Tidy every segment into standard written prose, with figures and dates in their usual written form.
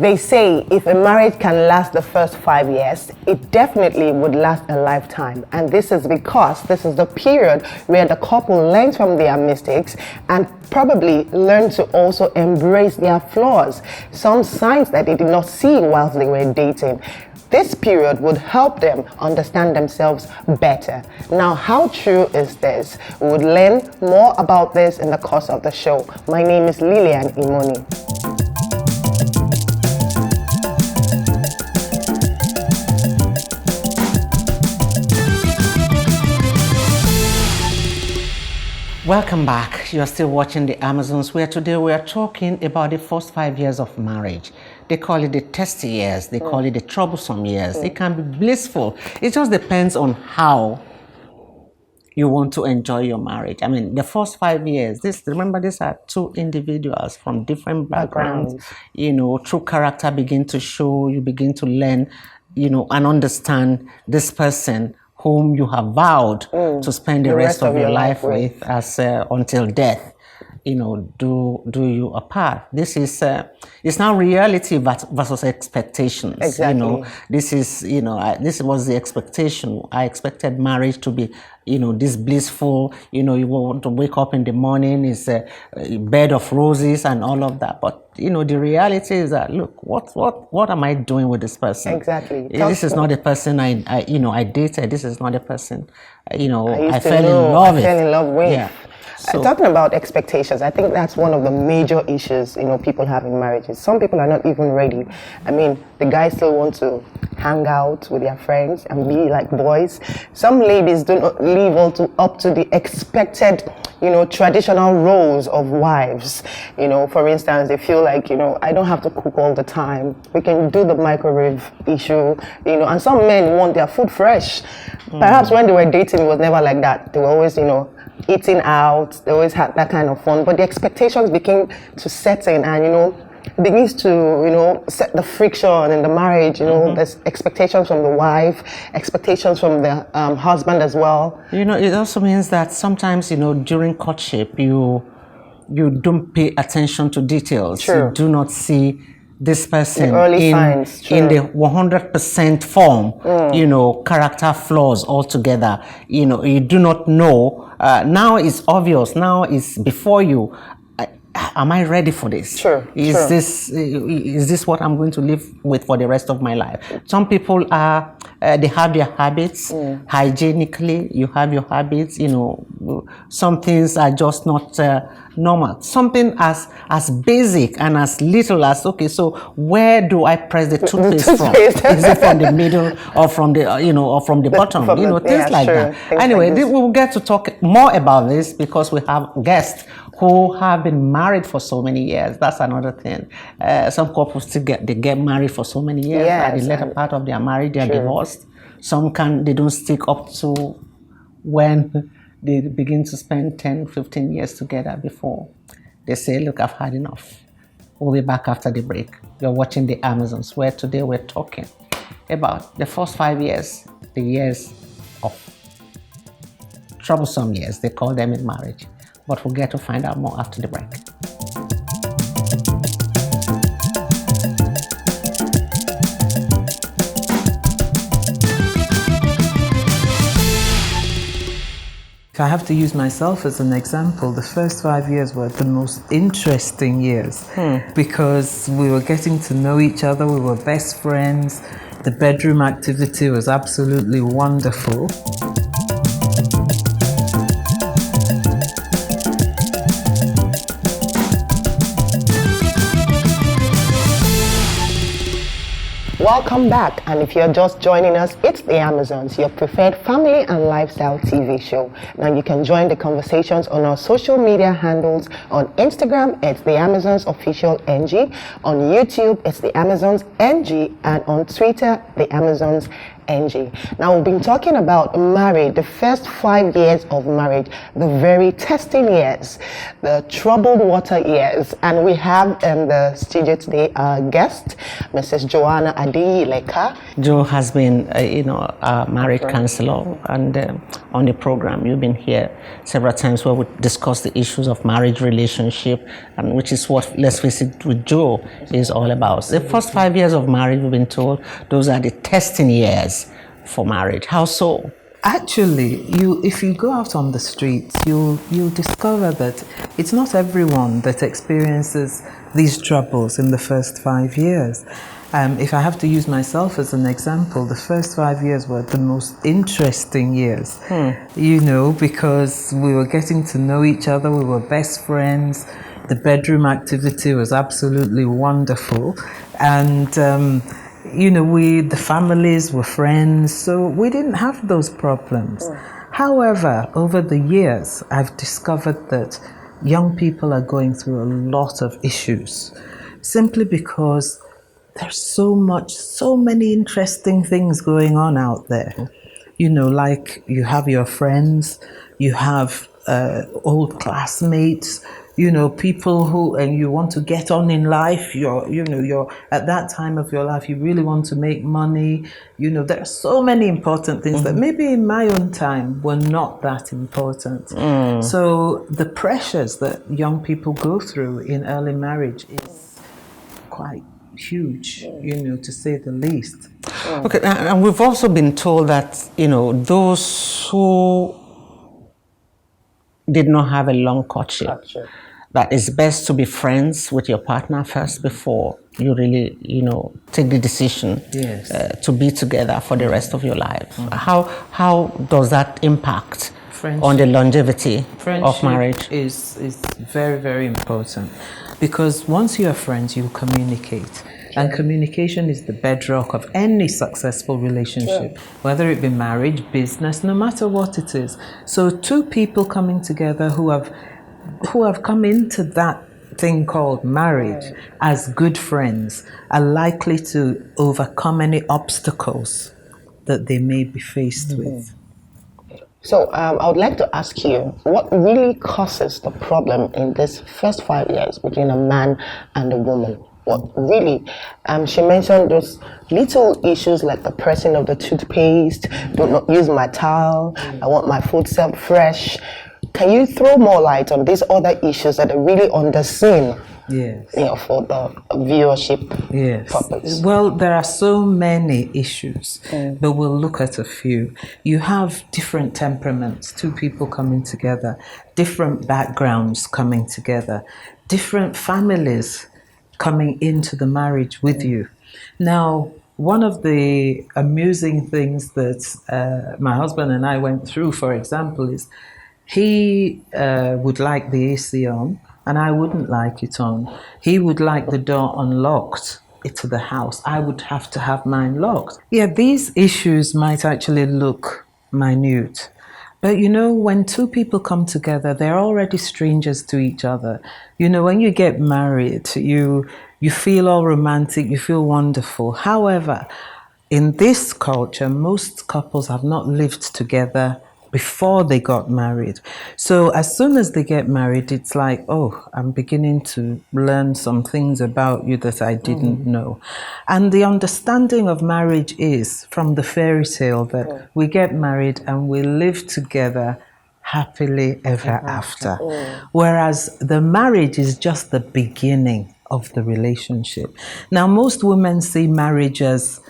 They say if a marriage can last the first 5 years, it definitely would last a lifetime. And this is because this is the period where the couple learns from their mistakes and probably learn to also embrace their flaws, some signs that they did not see whilst they were dating. This period would help them understand themselves better. Now, how true is this? We would learn more about this in the course of the show. My name is Lillian Imoni. Welcome back. You are still watching The Amazons, where today we are talking about the first 5 years of marriage. They call it the testy years. They call it the troublesome years. It can be blissful. It just depends on how you want to enjoy your marriage. I mean, the first 5 years, remember, these are two individuals from different backgrounds. You know, true character begin to show. You begin to learn, you know, and understand this person whom you have vowed to spend the rest of your life with as until death, you know, do you apart. This is it's now reality versus expectations. Exactly. You know, this is, you know, this was the expectation. I expected marriage to be, you know, this blissful, you know, you want to wake up in the morning, it's a bed of roses and all of that. But, you know, the reality is that, look, what am I doing with this person? Exactly. This is not the person I you know, I dated. This is not the person, you know, I fell in love with. Yeah. So, talking about expectations, I think that's one of the major issues, you know, people have in marriages. Some people are not even ready. I mean, the guys still want to hang out with their friends and be like boys. Some ladies do not live up to the expected, you know, traditional roles of wives. You know, for instance, they feel like, you know, I don't have to cook all the time. We can do the microwave issue, you know, and some men want their food fresh. Perhaps when they were dating, it was never like that. They were always, you know, eating out. They always had that kind of fun. But the expectations begin to set in, and, you know, it begins to, you know, set the friction in the marriage. You know, there's expectations from the wife, expectations from the husband as well. you know, it also means that sometimes, you know, during courtship, you don't pay attention to details. True. You do not see this person in the 100% form, you know, character flaws altogether. You know, you do not know. Now it's obvious. Now it's before you. Am I ready for this? Sure. Is this what I'm going to live with for the rest of my life? Some people are, they have their habits hygienically. You have your habits. You know, some things are just not normal. Something as basic and as little as, okay, so where do I press the toothpaste from? Is it from the middle or from the you know, or from the bottom? You know, things like that. Anyway, we will get to talk more about this because we have guests who have been married for so many years. That's another thing. Some couples still get married for so many years. At the later part of their marriage, they are divorced. Some they don't stick up to when they begin to spend 10, 15 years together before they say, look, I've had enough. We'll be back after the break. You're watching The Amazons, where today we're talking about the first 5 years, the years of troublesome years, they call them in marriage. But we'll get to find out more after the break. If I have to use myself as an example, the first 5 years were the most interesting years because we were getting to know each other, we were best friends, the bedroom activity was absolutely wonderful. Welcome back, and if you're just joining us, it's The Amazons, your preferred family and lifestyle TV show. Now you can join the conversations on our social media handles. On Instagram, it's The Amazons Official NG. On YouTube, it's The Amazons NG, and on Twitter, The Amazons Angie. Now, we've been talking about marriage, the first 5 years of marriage, the very testing years, the troubled water years. And we have in the studio today our guest, Mrs. Joanna Adeyileka. Joe has been, a marriage counselor, and on the program, you've been here several times where we discuss the issues of marriage relationship, and which is what Let's Face It with Joe is all about. The first 5 years of marriage, we've been told, those are the testing years for marriage. How so? Actually, if you go out on the streets, you'll discover that it's not everyone that experiences these troubles in the first 5 years. If I have to use myself as an example, the first 5 years were the most interesting years, because we were getting to know each other, we were best friends, the bedroom activity was absolutely wonderful, and the families were friends, so we didn't have those problems. However, over the years, I've discovered that young people are going through a lot of issues, simply because there's so many interesting things going on out there. Like you have your friends, you have old classmates, people who, and you want to get on in life, you're at that time of your life, you really want to make money. There are so many important things that maybe in my own time were not that important. So the pressures that young people go through in early marriage is quite huge, to say the least. Okay, and we've also been told that, those who did not have a long courtship, that it's best to be friends with your partner first before you really, take the decision to be together for the rest of your life. How does that impact on the longevity of marriage? Is very, very important, because once you are friends, you communicate. And communication is the bedrock of any successful relationship, whether it be marriage, business, no matter what it is. So two people coming together who have come into that thing called marriage as good friends are likely to overcome any obstacles that they may be faced with. So I would like to ask you, what really causes the problem in this first 5 years between a man and a woman? What really? She mentioned those little issues like the pressing of the toothpaste, do not use my towel, I want my food served fresh. Can you throw more light on these other issues that are really on the scene? Yes. For the viewership purpose. Well, there are so many issues, but we'll look at a few. You have different temperaments, two people coming together, different backgrounds coming together, different families coming into the marriage with you. Now, one of the amusing things that my husband and I went through, for example, is he would like the AC on, and I wouldn't like it on. He would like the door unlocked to the house. I would have to have mine locked. Yeah, these issues might actually look minute. But when two people come together, they're already strangers to each other. When you get married, you feel all romantic, you feel wonderful. However, in this culture, most couples have not lived together before they got married. So as soon as they get married, it's like, oh, I'm beginning to learn some things about you that I didn't know. And the understanding of marriage is from the fairy tale that we get married and we live together happily ever after. Whereas the marriage is just the beginning of the relationship. Now, most women see marriage as,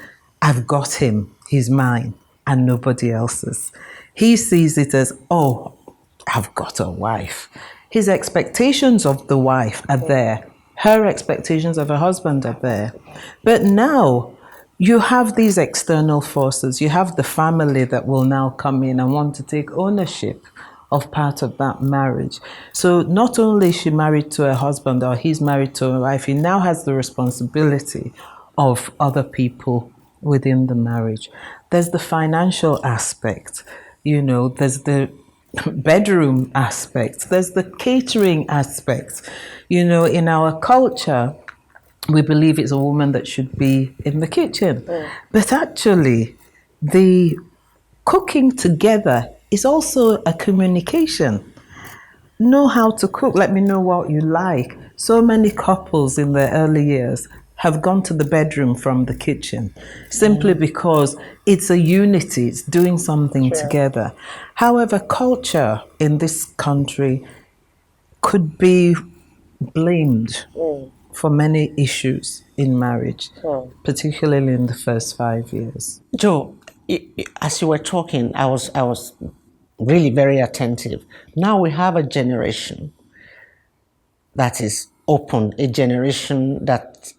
I've got him, he's mine, and nobody else's. He sees it as, oh, I've got a wife. His expectations of the wife are there. Her expectations of her husband are there. But now you have these external forces. You have the family that will now come in and want to take ownership of part of that marriage. So not only is she married to a husband or he's married to a wife, he now has the responsibility of other people within the marriage. There's the financial aspect. There's the bedroom aspect, there's the catering aspect. In our culture, we believe it's a woman that should be in the kitchen. But actually, the cooking together is also a communication. Know how to cook, let me know what you like. So many couples in their early years have gone to the bedroom from the kitchen simply because it's a unity, it's doing something together. However, culture in this country could be blamed for many issues in marriage, particularly in the first 5 years. Joe, as you were talking, I was really very attentive. Now we have a generation that is open, a generation that,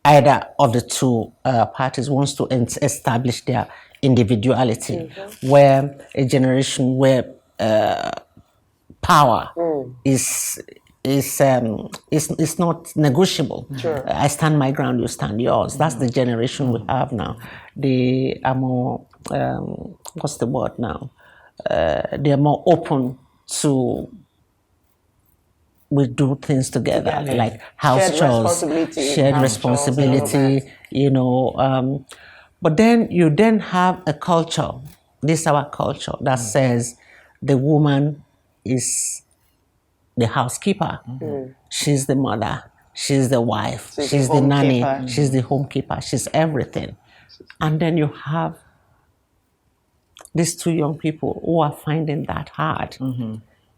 either of the two parties wants to establish their individuality, where a generation where power is not negotiable. I stand my ground, you stand yours. That's the generation we have now. They are more what's the word now? They are more open to we do things together, like house chores, shared responsibility, but then you then have a culture, this our culture, that says the woman is the housekeeper. She's the mother, she's the wife, she's the nanny, she's the homekeeper, she's everything. And then you have these two young people who are finding that hard,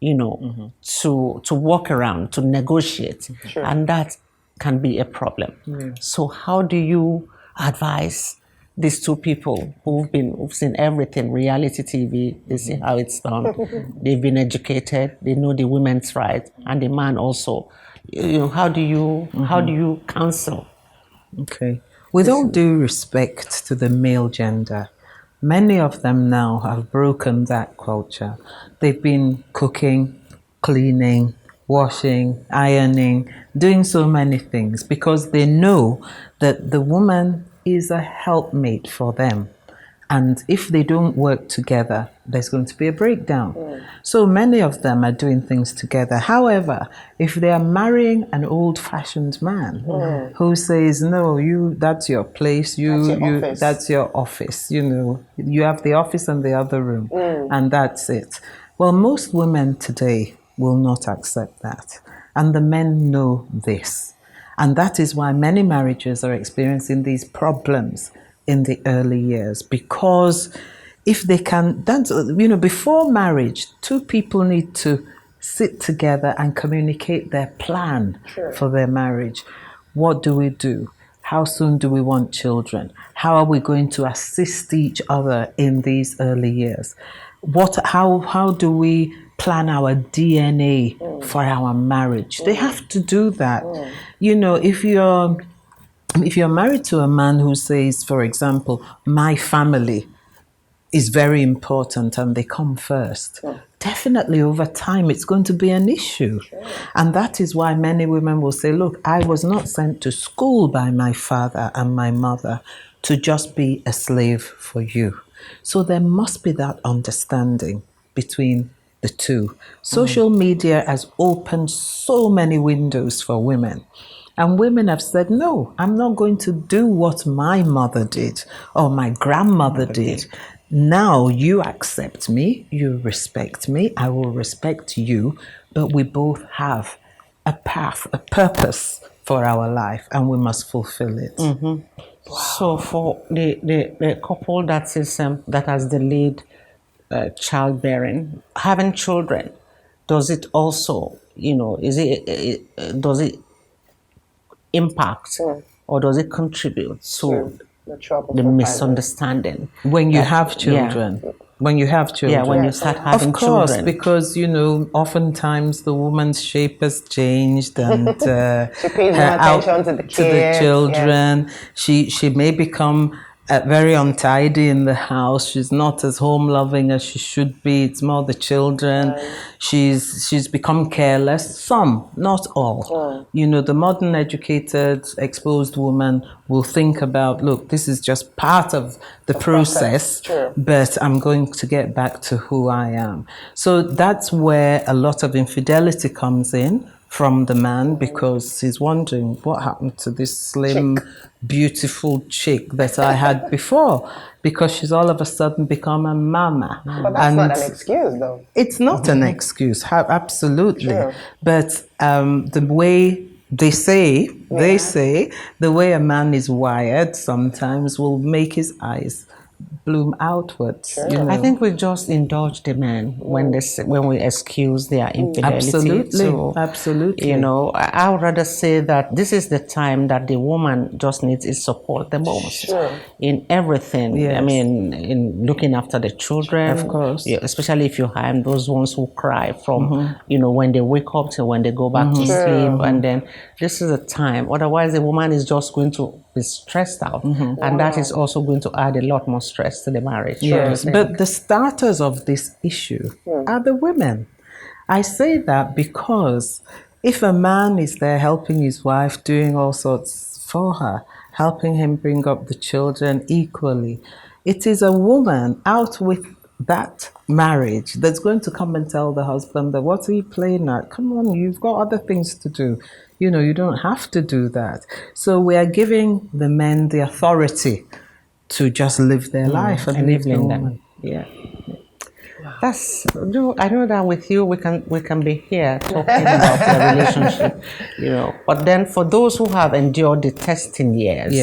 to work around, to negotiate. And that can be a problem. So how do you advise these two people who've seen everything, reality TV, they see how it's done, they've been educated, they know the women's rights, and the man also. How do you counsel? Okay. With all due respect to the male gender, many of them now have broken that culture. They've been cooking, cleaning, washing, ironing, doing so many things because they know that the woman is a helpmate for them. And if they don't work together, there's going to be a breakdown. So many of them are doing things together. However, if they are marrying an old-fashioned man who says, no, that's your place, that's your office, you have the office and the other room, and that's it. Well, most women today will not accept that. And the men know this. And that is why many marriages are experiencing these problems in the early years, because if they can, before marriage, two people need to sit together and communicate their plan for their marriage. What do we do? How soon do we want children? How are we going to assist each other in these early years? How do we plan our DNA for our marriage? They have to do that. If you're married to a man who says, for example, my family is very important and they come first, definitely over time it's going to be an issue. And that is why many women will say, look, I was not sent to school by my father and my mother to just be a slave for you. So there must be that understanding between the two. Social media has opened so many windows for women. And women have said, no, I'm not going to do what my mother did or my grandmother did. Now you accept me, you respect me, I will respect you, but we both have a path, a purpose for our life, and we must fulfill it. Wow. So for the couple that has delayed childbearing, having children, does it also, does it impact or does it contribute to the misunderstanding? When you have children. When you have children. When you start having children. Of course, children. because, oftentimes the woman's shape has changed and she pays more attention to the kids, to the children. Yeah. She may become very untidy in the house. She's not as home loving as she should be. It's more the children. She's become careless. Some, not all. The modern educated, exposed woman will think about, look, this is just part of the process, but I'm going to get back to who I am. So that's where a lot of infidelity comes in from the man because he's wondering what happened to this slim, beautiful chick that I had before, because she's all of a sudden become a mama. But that's not an excuse, though. It's not an excuse, absolutely. Sure. But the way they say, the way a man is wired sometimes will make his eyes bloom outwards. You know? I think we just indulge the men when we excuse their infidelity. Absolutely, absolutely. You know, I would rather say that this is the time that the woman just needs is support the most in everything. Yes. I mean, in looking after the children, Of course. especially if you have those ones who cry from you know, when they wake up to when they go back to sleep, and then this is a time. Otherwise, the woman is just going to be stressed out, and that is also going to add a lot more stress to the marriage. Yes, but the starters of this issue are the women. I say that because if a man is there helping his wife, doing all sorts for her, helping him bring up the children equally, it is a woman out with that marriage that's going to come and tell the husband that, what are you playing at? Come on, you've got other things to do. You know, you don't have to do that. So we are giving the men the authority to just live their life and live the woman. Yeah. That's, I know that with you we can be here talking about the relationship, you know. But then for those who have endured the testing years,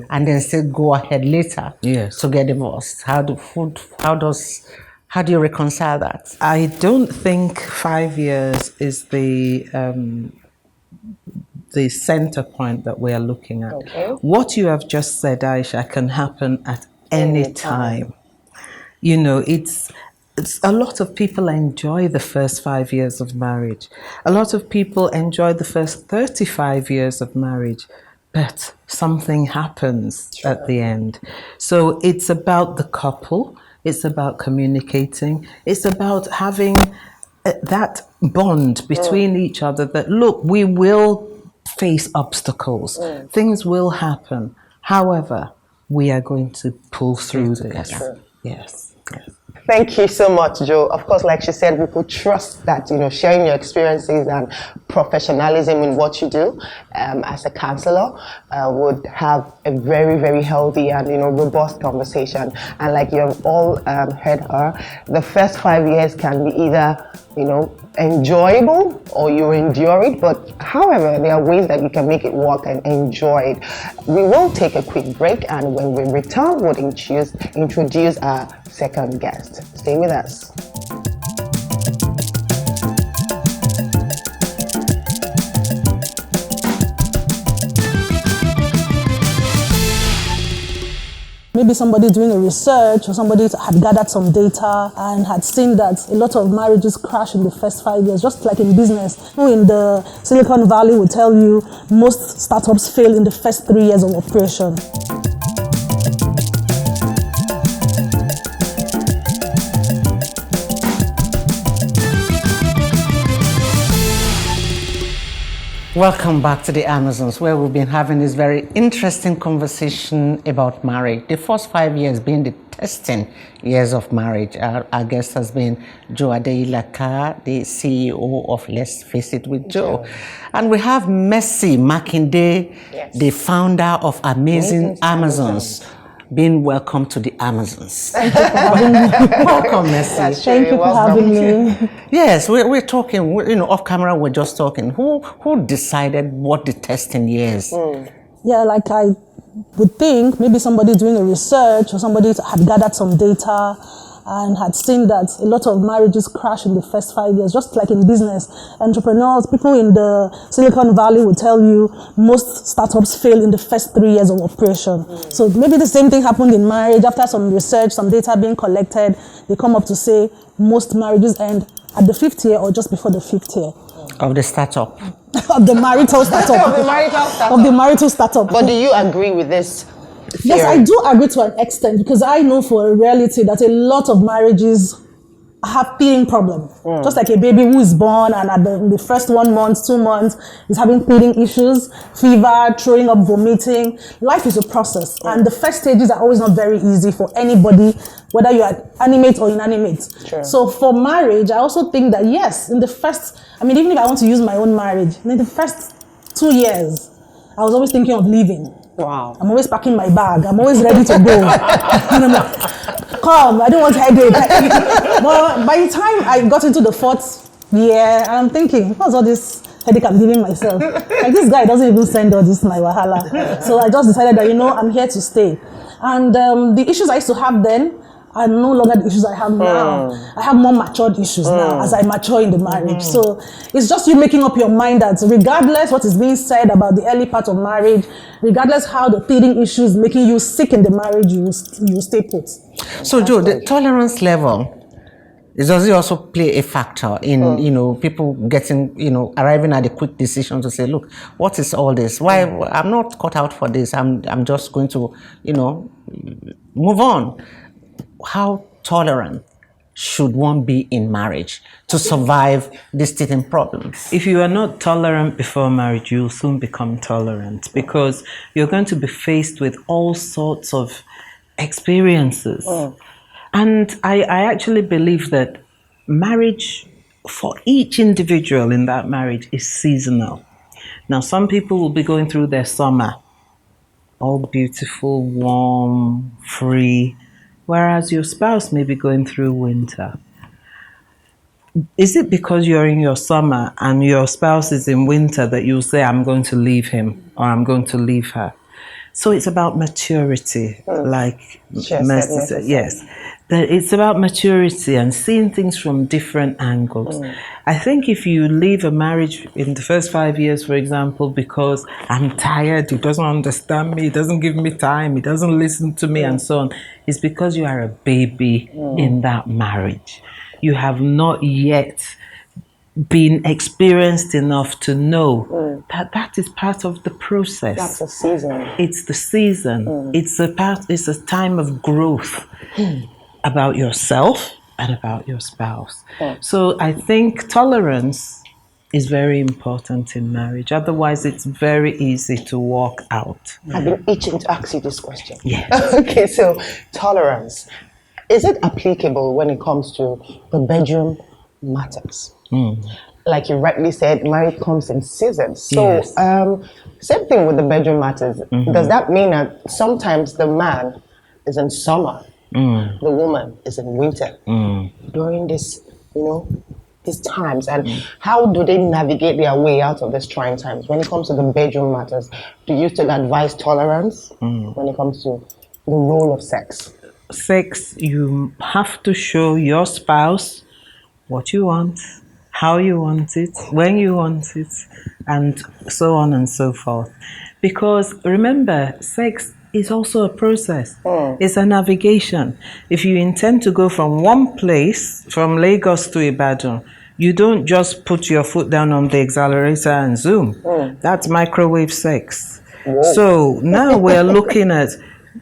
and then still go ahead later to get divorced, how do you reconcile that? I don't think 5 years is the center point that we are looking at. What you have just said, Aisha, can happen at any time. You know, it's a lot of people enjoy the first 5 years of marriage. A lot of people enjoy the first 35 years of marriage, but something happens at the end. So it's about the couple. It's about communicating. It's about having that bond between each other that, look, we will face obstacles. Things will happen. However, we are going to pull through this. Yes. Thank you so much, Joe. Of course, like she said, we could trust that, you know, sharing your experiences and professionalism in what you do as a counselor would have a very, very healthy and, you know, robust conversation. And like you've all heard her, the first 5 years can be either, you know, enjoyable or you endure it, but however, there are ways that you can make it work and enjoy it. We will take a quick break, and when we return, we'll introduce our second guest. Stay with us. Maybe somebody doing a research or somebody had gathered some data and had seen that a lot of marriages crash in the first 5 years, just like in business. Who in the Silicon Valley will tell you most startups fail in the first 3 years of operation. Welcome back to the Amazons, where we've been having this very interesting conversation about marriage. The first 5 years being the testing years of marriage. Our guest has been Joe Adeilaka, the CEO of Let's Face It with Joe. And we have Mercy Makinde, the founder of Amazing Amazons, being welcome to the Amazons. Welcome, Mercy. Thank you for having me. Yes, we're talking, you know, off camera we're just talking. Who decided what the testing years? Yeah, like I would think maybe somebody doing a research or somebody had gathered some data and had seen that a lot of marriages crash in the first 5 years, just like in business. Entrepreneurs, people in the Silicon Valley will tell you most startups fail in the first 3 years of operation. So maybe the same thing happened in marriage. After some research, some data being collected, they come up to say most marriages end at the 5th year or just before the 5th year. Of the startup. Of the marital startup. Of the marital startup. Of the marital startup. But do you agree with this theory? Yes, I do agree to an extent, because I know for a reality that a lot of marriages have teething problem. Just like a baby who is born and at the first 1 month, 2 months is having teething issues, fever, throwing up, vomiting. Life is a process, and the first stages are always not very easy for anybody, whether you are animate or inanimate. Sure. So for marriage, I also think that yes, in the first, even if I want to use my own marriage, in the first 2 years, I was always thinking of leaving. Wow. I'm always packing my bag. I'm always ready to go. And I'm like, come, I don't want headache. But by the time I got into the 4th year, I'm thinking, what's all this headache I'm giving myself? Like, this guy doesn't even send all this my wahala. So I just decided that, I'm here to stay. And the issues I used to have then are no longer the issues I have now. I have more matured issues now as I mature in the marriage. So it's just you making up your mind that regardless what is being said about the early part of marriage, regardless how the teething issue is making you sick in the marriage, you will stay put. So Joe, the tolerance level, does it also play a factor in, people getting, arriving at a quick decision to say, look, what is all this? Why I'm not cut out for this. I'm just going to, move on. How tolerant should one be in marriage to survive these teething problems? If you are not tolerant before marriage, you'll soon become tolerant because you're going to be faced with all sorts of experiences. And I actually believe that marriage for each individual in that marriage is seasonal. Now, some people will be going through their summer, all beautiful, warm, free, whereas your spouse may be going through winter. Is it because you're in your summer and your spouse is in winter that you'll say, I'm going to leave him or I'm going to leave her? So it's about maturity, like Mercy said. Yes, it's about maturity and seeing things from different angles. I think if you leave a marriage in the first 5 years, for example, because I'm tired, he doesn't understand me, he doesn't give me time, he doesn't listen to me, and so on, it's because you are a baby in that marriage. You have not yet been experienced enough to know that is part of the process. That's the season. It's the season. It's a time of growth about yourself and about your spouse. So I think tolerance is very important in marriage. Otherwise, it's very easy to walk out. I've been itching to ask you this question. Yes. Okay, so tolerance. Is it applicable when it comes to the bedroom matters? Like you rightly said, marriage comes in seasons. So Yes. same thing with the bedroom matters. Does that mean that sometimes the man is in summer, the woman is in winter during this, these times? And how do they navigate their way out of these trying times? When it comes to the bedroom matters, do you still advise tolerance when it comes to the role of sex? Sex, you have to show your spouse what you want, how you want it, when you want it, and so on and so forth. Because remember, sex is also a process. It's a navigation. If you intend to go from one place, from Lagos to Ibadan, you don't just put your foot down on the accelerator and zoom. That's microwave sex. So now we're looking at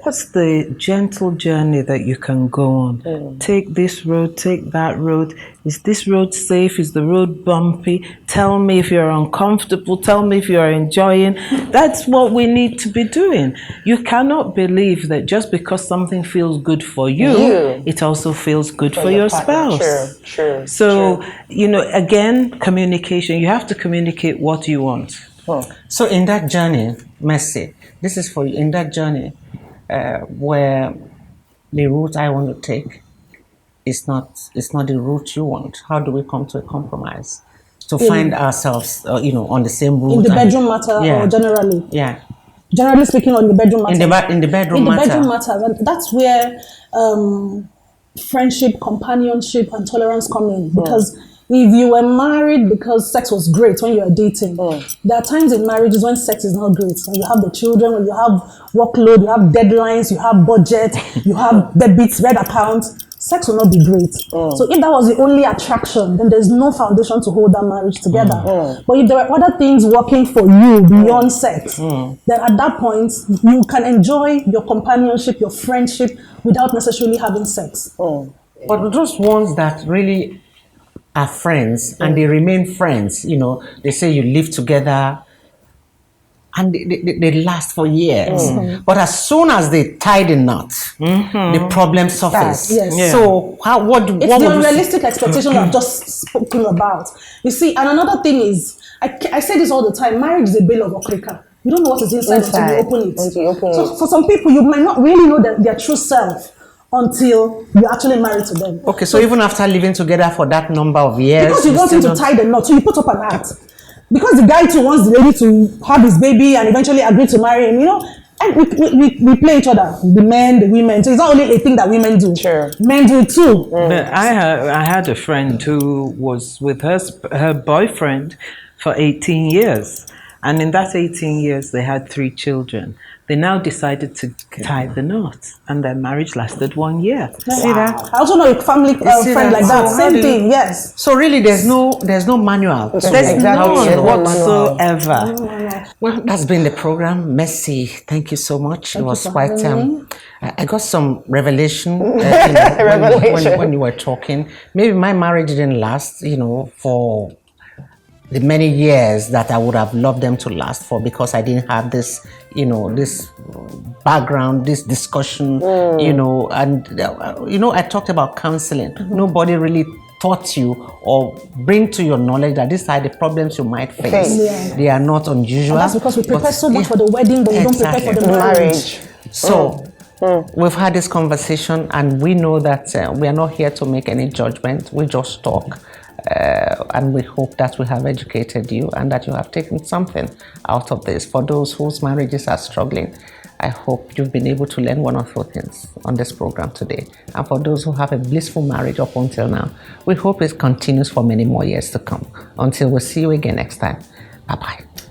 what's the gentle journey that you can go on? Take this road, take that road. Is this road safe? Is the road bumpy? Tell me if you're uncomfortable. Tell me if you're enjoying. That's what we need to be doing. You cannot believe that just because something feels good for you, it also feels good for your partner. spouse. True. So, again, communication. You have to communicate what you want. So in that journey, Mercy, this is for you, in that journey, where the route I want to take is not the route you want. How do we come to a compromise to find ourselves, on the same route? In the bedroom matter or generally? Yeah. Generally speaking, on the bedroom matter. In the bedroom matter. In the bedroom matter, and that's where friendship, companionship, and tolerance come in. Because if you were married because sex was great when you were dating, there are times in marriages when sex is not great. When you have the children, when you have workload, you have deadlines, you have budget, you have debits, red accounts, sex will not be great. So if that was the only attraction, then there's no foundation to hold that marriage together. But if there are other things working for you beyond sex, then at that point, you can enjoy your companionship, your friendship, without necessarily having sex. But those ones that really are friends and they remain friends, you know, they say you live together and they last for years. But as soon as they tie the knot, the problem surfaces. Yes. Yeah. So what It's would the you unrealistic expectation I've just spoken about. You see, and another thing is, I say this all the time, marriage is a bale of okrika. You don't know what is inside until you open it. So for some people, you might not really know their true self until you actually marry to them. Okay, so even after living together for that number of years, Because you want him to tie the knot, so you put up an act. Because the guy too wants the lady to have his baby and eventually agree to marry him, you know, and we play each other, the men, the women. So it's not only a thing that women do. Sure. Men do it too. But I had a friend who was with her boyfriend for 18 years. And in that 18 years, they had 3 children. They now decided to tie the knot, and their marriage lasted 1 year. See that? I also know a family see friend that? like that. So Same thing, yes. So really, there's no manual. There's Exactly. none There's no whatsoever. Well, that's been the program. Messi, thank you so much. It was quite. I got some revelation. When you were talking. Maybe my marriage didn't last, you know, for the many years that I would have loved them to last for, because I didn't have this, you know, this background, this discussion, you know, and I talked about counseling. Nobody really taught you or bring to your knowledge that these are the problems you might face. Yeah. They are not unusual. And that's because we prepare so much for the wedding, but we don't prepare for the marriage. So we've had this conversation, and we know that we are not here to make any judgment. We just talk. And we hope that we have educated you and that you have taken something out of this. For those whose marriages are struggling, I hope you've been able to learn one or two things on this program today. And for those who have a blissful marriage up until now, we hope it continues for many more years to come. Until we see you again next time. Bye-bye.